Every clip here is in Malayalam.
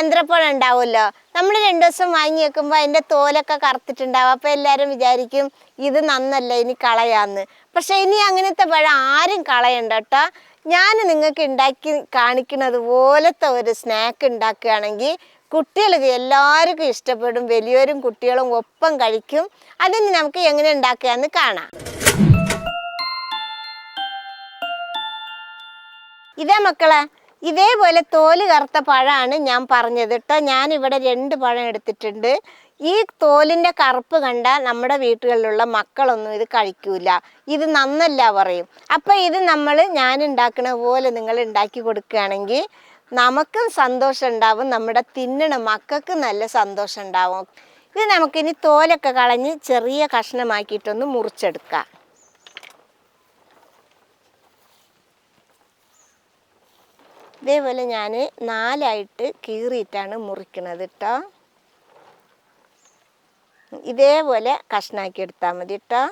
നേന്ത്രപ്പഴം ഉണ്ടാവുമല്ലോ, നമ്മൾ 2 ദിവസം വാങ്ങി വെക്കുമ്പോൾ അതിൻ്റെ തോലൊക്കെ കറുത്തിട്ടുണ്ടാവും. അപ്പോൾ എല്ലാവരും വിചാരിക്കും ഇത് നന്നല്ല, ഇനി കളയാന്ന്. പക്ഷെ ഇനി അങ്ങനത്തെ പഴം ആരും കളയണ്ട കേട്ടോ. ഞാൻ നിങ്ങൾക്ക് ഉണ്ടാക്കി കാണിക്കുന്നത് പോലത്തെ ഒരു സ്നാക്ക് ഉണ്ടാക്കുകയാണെങ്കിൽ കുട്ടികൾക്ക് എല്ലാവർക്കും ഇഷ്ടപ്പെടും. വലിയവരും കുട്ടികളും ഒപ്പം കഴിക്കും. അതിന് നമുക്ക് എങ്ങനെ ഉണ്ടാക്കുകയെന്ന് കാണാം. ഇതേ മക്കളെ, ഇതേപോലെ തോല് കറുത്ത പഴമാണ് ഞാൻ പറഞ്ഞത് കേട്ടോ. ഞാനിവിടെ 2 പഴം എടുത്തിട്ടുണ്ട്. ഈ തോലിൻ്റെ കറുപ്പ് കണ്ടാൽ നമ്മുടെ വീട്ടുകളിലുള്ള മക്കളൊന്നും ഇത് കഴിക്കൂല, ഇത് നന്നല്ല പറയും. അപ്പം ഇത് ഞാൻ ഉണ്ടാക്കുന്ന പോലെ നിങ്ങൾ ഉണ്ടാക്കി കൊടുക്കുകയാണെങ്കിൽ നമുക്കും സന്തോഷം ഉണ്ടാവും, നമ്മുടെ തിന്നണ മക്കൾക്ക് നല്ല സന്തോഷം ഉണ്ടാവും. ഇത് നമുക്കിനി തോലൊക്കെ കളഞ്ഞ് ചെറിയ കഷ്ണമാക്കിയിട്ടൊന്ന് മുറിച്ചെടുക്കാം. ഇതേപോലെ ഞാൻ 4ആയിട്ട് കീറിയിട്ടാണ് മുറിക്കുന്നത് കേട്ടോ. ഇതേപോലെ കഷ്ണാക്കി എടുത്താൽ മതി കേട്ടോ.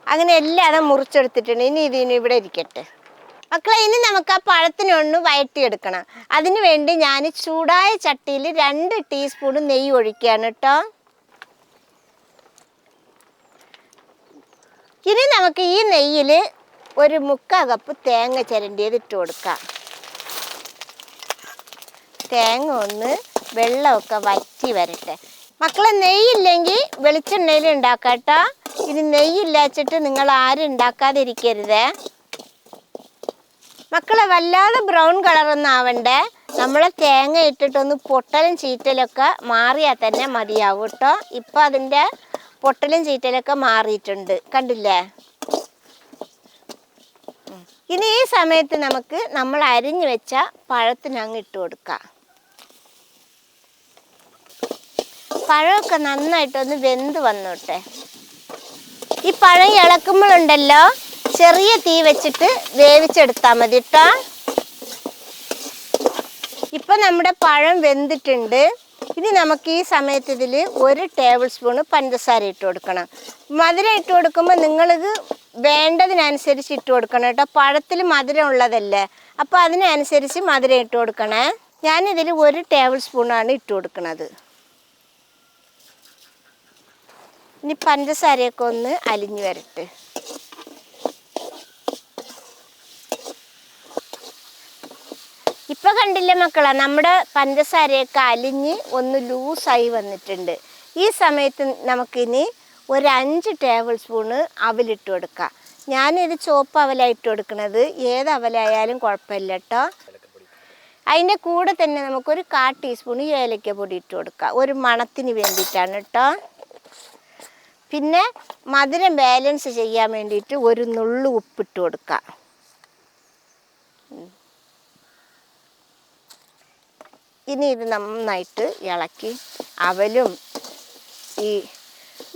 അങ്ങനെ എല്ലാതും മുറിച്ചെടുത്തിട്ടുണ്ട്. ഇനി ഇതിന് ഇവിടെ ഇരിക്കട്ടെ മക്കളെ. ഇനി നമുക്ക് ആ പഴത്തിനൊന്ന് വഴറ്റിയെടുക്കണം. അതിന് വേണ്ടി ഞാൻ ചൂടായ ചട്ടിയിൽ 2 ടീസ്പൂൺ നെയ്യ് ഒഴിക്കുകയാണ് കേട്ടോ. ഇനി നമുക്ക് ഈ നെയ്യിൽ ഒരു 1/4 കപ്പ് തേങ്ങ ചിരണ്ടിയത് ഇട്ട് കൊടുക്കാം. തേങ്ങ ഒന്ന് വെള്ളമൊക്കെ വറ്റി വരട്ടെ. മക്കളെ, നെയ്യില്ലെങ്കിൽ വെളിച്ചെണ്ണയിൽ ഉണ്ടാക്കാം കേട്ടോ. ഇനി നെയ്യില്ലാച്ചിട്ട് നിങ്ങൾ ആരും ഉണ്ടാക്കാതിരിക്കരുതേ മക്കളെ. വല്ലാതെ ബ്രൗൺ കളറൊന്നും ആവണ്ടേ. നമ്മളെ തേങ്ങ ഇട്ടിട്ടൊന്ന് പൊട്ടലും ചീറ്റലൊക്കെ മാറിയാൽ തന്നെ മതിയാവും കേട്ടോ. ഇപ്പം അതിൻ്റെ പൊട്ടലും ചീറ്റലൊക്കെ മാറിയിട്ടുണ്ട്, കണ്ടില്ലേ. ഇനി ഈ സമയത്ത് നമുക്ക് നമ്മൾ അരിഞ്ഞു വെച്ച പഴത്തിനങ്ങ് ഇട്ട് കൊടുക്കാം. പഴമൊക്കെ നന്നായിട്ടൊന്ന് വെന്ത് വന്നോട്ടെ. ഈ പഴം ഇളക്കുമ്പോഴുണ്ടല്ലോ, ചെറിയ തീ വെച്ചിട്ട് വേവിച്ചെടുത്താൽ മതി കേട്ടോ. ഇപ്പം നമ്മുടെ പഴം വെന്തിട്ടുണ്ട്. ഇനി നമുക്ക് ഈ സമയത്ത് ഇതിൽ 1 ടേബിൾ സ്പൂൺ പഞ്ചസാര ഇട്ട് കൊടുക്കണം. മധുരം ഇട്ട് കൊടുക്കുമ്പോൾ നിങ്ങളിത് വേണ്ടതിനനുസരിച്ച് ഇട്ട് കൊടുക്കണം കേട്ടോ. പഴത്തിൽ മധുരം ഉള്ളതല്ലേ, അപ്പോൾ അതിനനുസരിച്ച് മധുരം ഇട്ട് കൊടുക്കണേ. ഞാനിതിൽ 1 ടേബിൾ സ്പൂണാണ് ഇട്ട് കൊടുക്കുന്നത്. ഇനി പഞ്ചസാരയൊക്കെ ഒന്ന് അലിഞ്ഞു വരട്ടെ. ഇപ്പം കണ്ടില്ലേ മക്കളെ, നമ്മുടെ പഞ്ചസാരയൊക്കെ അലിഞ്ഞ് ഒന്ന് ലൂസായി വന്നിട്ടുണ്ട്. ഈ സമയത്ത് നമുക്കിനി ഒരു 5 ടേബിൾ സ്പൂണ് അവലിട്ട് കൊടുക്കാം. ഞാനിത് ചുവപ്പ് അവലായിട്ട് കൊടുക്കുന്നത്, ഏത് അവലായാലും കുഴപ്പമില്ല കേട്ടോ. അതിൻ്റെ കൂടെ തന്നെ നമുക്കൊരു 1/4 ടീസ്പൂൺ ഏലക്ക പൊടി ഇട്ട് കൊടുക്കാം, ഒരു മണത്തിന് വേണ്ടിയിട്ടാണ് കേട്ടോ. പിന്നെ മധുരം ബാലൻസ് ചെയ്യാൻ വേണ്ടിയിട്ട് ഒരു നുള്ളു ഉപ്പിട്ട് കൊടുക്കാം. ഇനി ഇത് നന്നായിട്ട് ഇളക്കി അവലും ഈ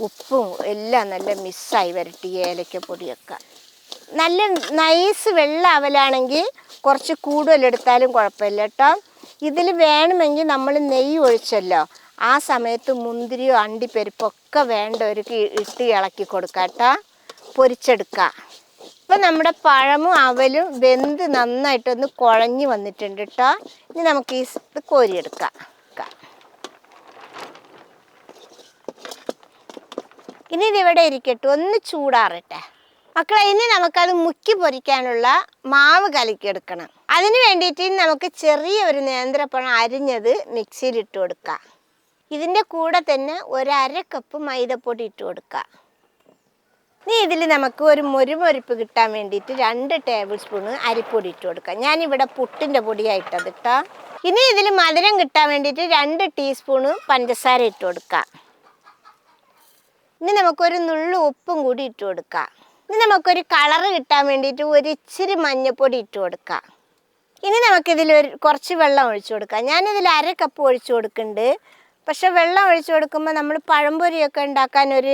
ഉപ്പും എല്ലാം നല്ല മിക്സായി വരട്ടി. ഏലക്കപ്പൊടിയൊക്കെ നല്ല നൈസ് വെള്ള അവലാണെങ്കിൽ കുറച്ച് കൂടുതലെടുത്താലും കുഴപ്പമില്ല കേട്ടോ. ഇതിൽ വേണമെങ്കിൽ നമ്മൾ നെയ്യ് ഒഴിച്ചല്ലോ, ആ സമയത്ത് മുന്തിരിയോ അണ്ടിപ്പരിപ്പൊക്കെ വേണ്ടവർക്ക് ഇട്ട് ഇളക്കി കൊടുക്കാം കേട്ടോ, പൊരിച്ചെടുക്കാം. ഇപ്പം നമ്മുടെ പഴമും അവലും വെന്ത് നന്നായിട്ടൊന്ന് കുഴഞ്ഞ് വന്നിട്ടുണ്ട് കേട്ടോ. ഇനി നമുക്ക് ഈ ഇത് കോരിയെടുക്കാം. ഇനി ഇതിവിടെ ഇരിക്കട്ടെ, ഒന്ന് ചൂടാറട്ടെ മക്കളെ. ഇനി നമുക്കത് മുക്കി പൊരിക്കാനുള്ള മാവ് കലക്കിയെടുക്കണം. അതിന് വേണ്ടിയിട്ട് നമുക്ക് ചെറിയ ഒരു നേന്ത്രപ്പഴം അരിഞ്ഞത് മിക്സിയിലിട്ട് കൊടുക്കാം. ഇതിൻ്റെ കൂടെ തന്നെ 1/2 കപ്പ് മൈദപ്പൊടി ഇട്ട് കൊടുക്കാം. ഇനി ഇതിൽ നമുക്ക് ഒരു മൊരിമൊരിപ്പ് കിട്ടാൻ വേണ്ടിയിട്ട് 2 ടേബിൾ സ്പൂണ് അരിപ്പൊടി ഇട്ട് കൊടുക്കാം. ഞാനിവിടെ പുട്ടിൻ്റെ പൊടിയായിട്ടത് കേട്ടോ. ഇനി ഇതിൽ മധുരം കിട്ടാൻ വേണ്ടിയിട്ട് 2 ടീസ്പൂണ് പഞ്ചസാര ഇട്ട് കൊടുക്കാം. ഇനി നമുക്കൊരു നുള്ളു ഉപ്പും കൂടി ഇട്ട് കൊടുക്കാം. ഇനി നമുക്കൊരു കളറ് കിട്ടാൻ വേണ്ടിയിട്ട് ഒരു ഇച്ചിരി മഞ്ഞൾപ്പൊടി ഇട്ട് കൊടുക്കാം. ഇനി നമുക്കിതിൽ കുറച്ച് വെള്ളം ഒഴിച്ചു കൊടുക്കാം. ഞാനിതിൽ 1/2 കപ്പ് ഒഴിച്ചു കൊടുക്കുന്നുണ്ട്. പക്ഷെ വെള്ളം ഒഴിച്ചു കൊടുക്കുമ്പോൾ നമ്മൾ പഴംപൊരിയൊക്കെ ഉണ്ടാക്കാൻ ഒരു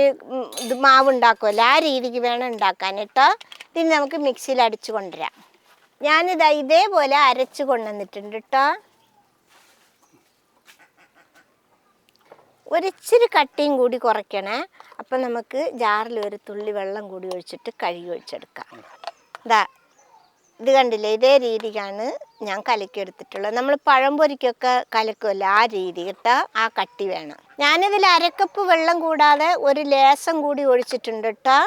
ഇത് മാവ് ഉണ്ടാക്കുമല്ലോ, ആ രീതിക്ക് വേണം ഉണ്ടാക്കാൻ കേട്ടോ. ഇനി നമുക്ക് മിക്സിയിൽ അടിച്ചു കൊണ്ടുവരാം. ഞാനിതാ ഇതേപോലെ അരച്ച് കൊണ്ടുവന്നിട്ടുണ്ട് കേട്ടോ. ഒരിച്ചിരി കട്ടിയും കൂടി കുറയ്ക്കണേ. അപ്പം നമുക്ക് ജാറിൽ ഒരു തുള്ളി വെള്ളം കൂടി ഒഴിച്ചിട്ട് കഴുകി ഒഴിച്ചെടുക്കാം. ഇതാ ഇത് കണ്ടില്ലേ, ഇതേ രീതിക്കാണ് ഞാൻ കലക്കിയെടുത്തിട്ടുള്ളത്. നമ്മൾ പഴംപൊരിക്കൊക്കെ കലക്കുമല്ലോ ആ രീതി കേട്ടോ, ആ കട്ടി വേണം. ഞാനിതിൽ അരക്കപ്പ് വെള്ളം കൂടാതെ ഒരു ലേസം കൂടി ഒഴിച്ചിട്ടുണ്ട് കേട്ടോ.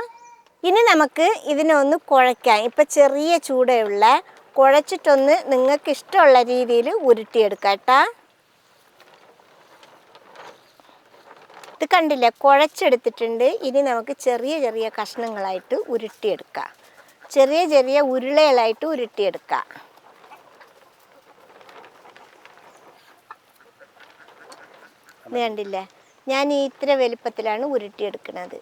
ഇനി നമുക്ക് ഇതിനൊന്ന് കുഴയ്ക്കാം. ഇപ്പം ചെറിയ ചൂടുള്ള കുഴച്ചിട്ടൊന്ന് നിങ്ങൾക്ക് ഇഷ്ടമുള്ള രീതിയിൽ ഉരുട്ടിയെടുക്കാം കേട്ടോ. ഇത് കണ്ടില്ലേ, കുഴച്ചെടുത്തിട്ടുണ്ട്. ഇനി നമുക്ക് ചെറിയ ചെറിയ കഷ്ണങ്ങളായിട്ട് ഉരുട്ടിയെടുക്കാം. ചെറിയ ചെറിയ ഉരുളകളായിട്ട് ഉരുട്ടിയെടുക്കാം. ഇത് കണ്ടില്ലേ, ഞാൻ ഈ ഇത്ര വലുപ്പത്തിലാണ് ഉരുട്ടിയെടുക്കുന്നത്.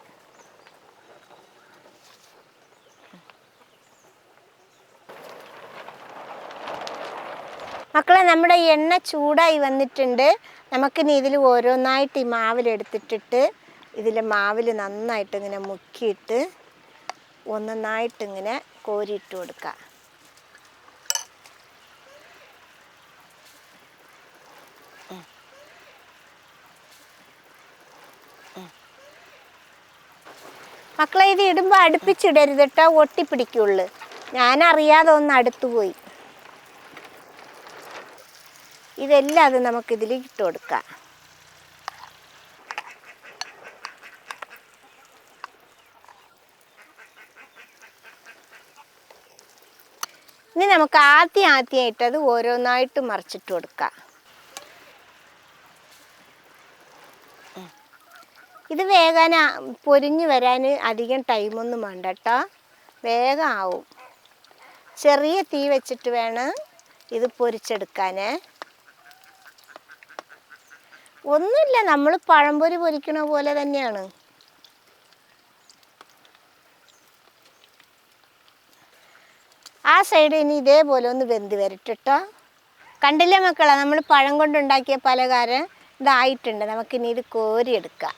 മക്കളെ, നമ്മുടെ എണ്ണ ചൂടായി വന്നിട്ടുണ്ട്. നമുക്കിനി ഇതിൽ ഓരോന്നായിട്ട് ഈ മാവിലെടുത്തിട്ടിട്ട് ഇതിൽ മാവിൽ നന്നായിട്ട് ഇങ്ങനെ മുക്കിയിട്ട് ഒന്നൊന്നായിട്ടിങ്ങനെ കോരിയിട്ട് കൊടുക്കുക. മക്കളെ, ഇത് ഇടുമ്പോൾ അടുപ്പിച്ചിടരുത് കേട്ടോ, ഒട്ടിപ്പിടിക്കുള്ളൂ. ഞാനറിയാതെ ഒന്ന് അടുത്തുപോയി. ഇതെല്ലാം അത് നമുക്കിതിൽ ഇട്ട് കൊടുക്കാം. ഇനി നമുക്ക് ആദ്യമായിട്ട് അത് ഓരോന്നായിട്ട് മറിച്ചിട്ട് കൊടുക്കാം. ഇത് വേഗം പൊരിഞ്ഞു വരാൻ അധികം ടൈമൊന്നും വേണ്ട കേട്ടോ, വേഗം ആവും. ചെറിയ തീ വെച്ചിട്ട് വേണം ഇത് പൊരിച്ചെടുക്കാൻ. ഒന്നുമില്ല, നമ്മൾ പഴംപൊരി പൊരിക്കണ പോലെ തന്നെയാണ്. ആ സൈഡ് ഇനി ഇതേപോലെ ഒന്ന് വെന്ത് വരട്ടോ. കണ്ടില്ലേ മക്കളെ, നമ്മൾ പഴം കൊണ്ടുണ്ടാക്കിയ പലഹാരം ഇതായിട്ടുണ്ട്. നമുക്കിനി ഇത് കോരിയെടുക്കാം.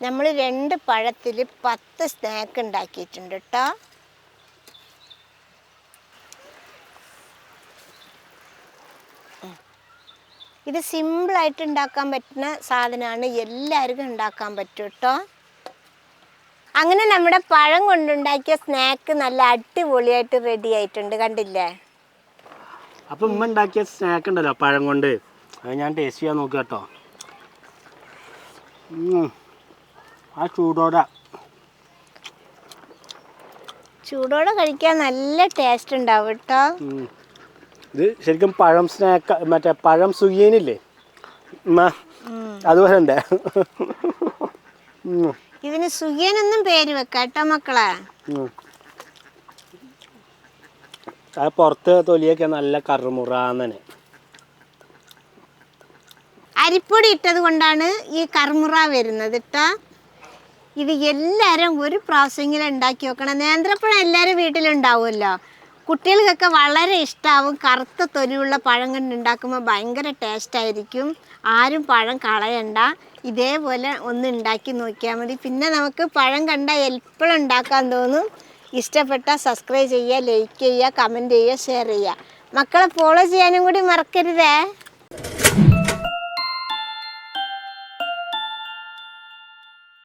നമ്മൾ 2 പഴത്തിൽ 10 സ്നാക്ക് ഉണ്ടാക്കിയിട്ടുണ്ട് കേട്ടോ. ഇത് സിമ്പിളായിട്ട് ഉണ്ടാക്കാൻ പറ്റുന്ന സാധനമാണ്, എല്ലാവർക്കും ഉണ്ടാക്കാൻ പറ്റും കേട്ടോ. അങ്ങനെ നമ്മുടെ പഴം കൊണ്ടുണ്ടാക്കിയ സ്നാക്ക് നല്ല അടിപൊളിയായിട്ട് റെഡി ആയിട്ടുണ്ട്, കണ്ടില്ലേ. അപ്പം ഉമ്മ ഉണ്ടാക്കിയ സ്നാക്ക് ഉണ്ടല്ലോ പഴം കൊണ്ട്, അത് ഞാൻ ടേസ്റ്റ് ചെയ്യാൻ നോക്കുക കേട്ടോ. ആ ചൂടോടെ കഴിക്കാൻ നല്ല ടേസ്റ്റ് ഉണ്ടാവും കേട്ടോ. ഇത് ശരിക്കും പഴം സ്നാക്ക്, മറ്റേ പഴം സുഖിയനില്ലേ അതുപോലെ ഉണ്ട്. ഇതിന് സുഖിയനൊന്നും പേര് വെക്കാം കേട്ടോ മക്കളെ. അത് പുറത്ത് തൊലിയൊക്കെ നല്ല കറുമുറാന്നെ. അരിപ്പൊടി ഇട്ടത് കൊണ്ടാണ് ഈ കറുമുറ വരുന്നത് കേട്ടോ. ഇത് എല്ലാവരും ഒരു പ്രാവശ്യമെങ്കിലും ഉണ്ടാക്കി വെക്കണം. നേന്ത്രപ്പഴം എല്ലാവരും വീട്ടിലുണ്ടാവുമല്ലോ, കുട്ടികൾക്കൊക്കെ വളരെ ഇഷ്ടമാവും. കറുത്ത തൊലിയുള്ള പഴം കൊണ്ട് ഉണ്ടാക്കുമ്പോൾ ഭയങ്കര ടേസ്റ്റായിരിക്കും. ആരും പഴം കളയണ്ട, ഇതേപോലെ ഒന്ന് ഉണ്ടാക്കി നോക്കിയാൽ മതി. പിന്നെ നമുക്ക് പഴം കണ്ടാൽ എപ്പോഴും ഉണ്ടാക്കാൻ തോന്നും. ഇഷ്ടപ്പെട്ടാൽ സബ്സ്ക്രൈബ് ചെയ്യുക, ലൈക്ക് ചെയ്യുക, കമൻറ്റ് ചെയ്യുക, ഷെയർ ചെയ്യുക. മക്കളെ ഫോളോ ചെയ്യാനും കൂടി മറക്കരുതേ.